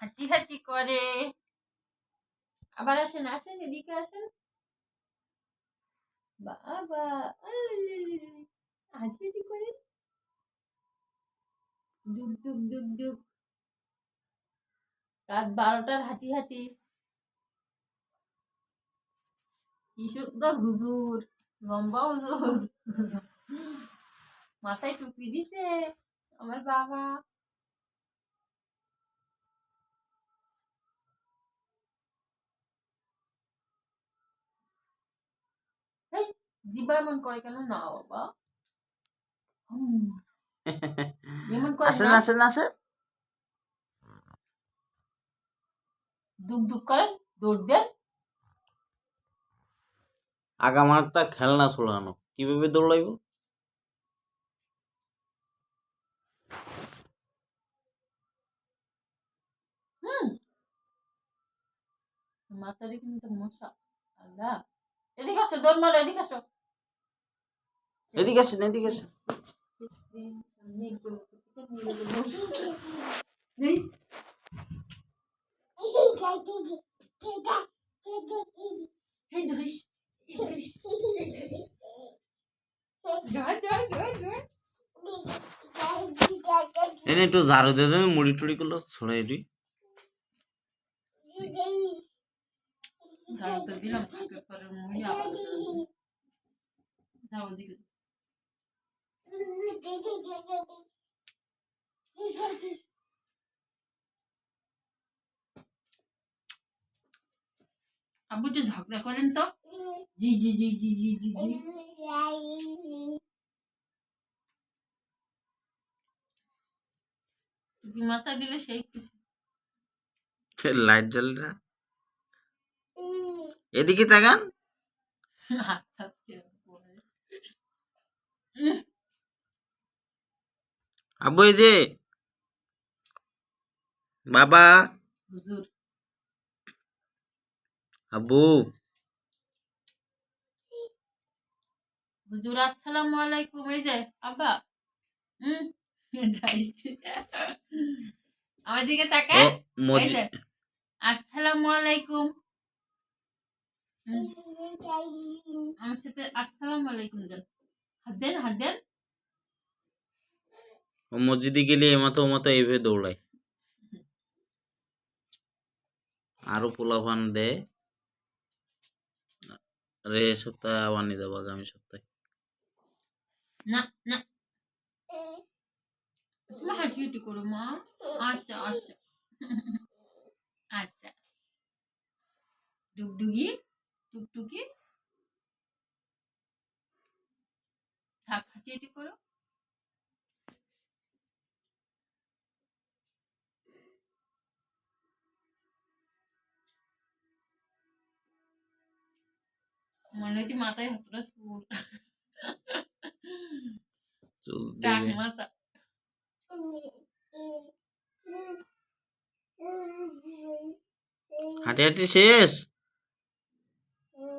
হাঁটি হাঁটি করে। আবার আসেন আসেন এদিকে আসেন বাবা। হাঁটি হাঁটি করে দুক দুক দুক দুক। রাত 12টার হাঁটি হাঁটি। কি সুন্দর হুজুর, লম্বা হুজুর, মাথায় টুপি দিছে আমার বাবা। জিবা এমন করে কেন? না বাবা, এমন করে আসেন না। আসেন আসেন, দুক দুক করেন, দৌড় দেন। আগামারটা খেলনা ছোড়ানো, কিভাবে দৌড়াইব? মাথারে কিন্তু মশা। আল্লাহ, এদিকে আসো, দৌড় মারো, এদিকে আসো। এদিকে আসেন এদিকে আসেন। এনে একটু ঝাড়ু দিয়ে দেবে, মুড়ি টুড়ি গুলো ছড়াই দিই। ঝাড়ু তো দিলাম, পরে মুড়ি আবার যাও ওদিকে। আব্বু একটু ঝগড়া করেন তো। জি জি জি জি জি জি জি। টুপি মাথা দিলে সেই খুশি। লাইট জ্বলে না, এদিকে তাকান। আব্বু এই যে বাবা। হুজুর, আব্বু হুজুর আসসালামু আলাইকুম। এই যে আব্বা, আমার দিকে ও তাকান। এই মজি, যে আসসালামু আলাইকুম। আমার সাথে আসসালামু আলাইকুম দেন। হাত দেন, হাত দেন। ও মসজিদে গেলে এমাতো ওমাতো এইভাবে দৌড়ায়। আরো পোলাপান দেয় রে, সপ্তাহে আবার নিয়ে যাবো আগামী সপ্তাহে। না না, তুমি হাঁটি হাঁটি করো মা। আচ্ছা আচ্ছা আচ্ছা। ডুগডুগি, টুকটুকি, থাক, হাঁটি হাঁটি করো। মনে হচ্ছে মাথায় হাতটা চুল, চুল টাক দেবে। মাথা। হাঁটি হাঁটি শেষ।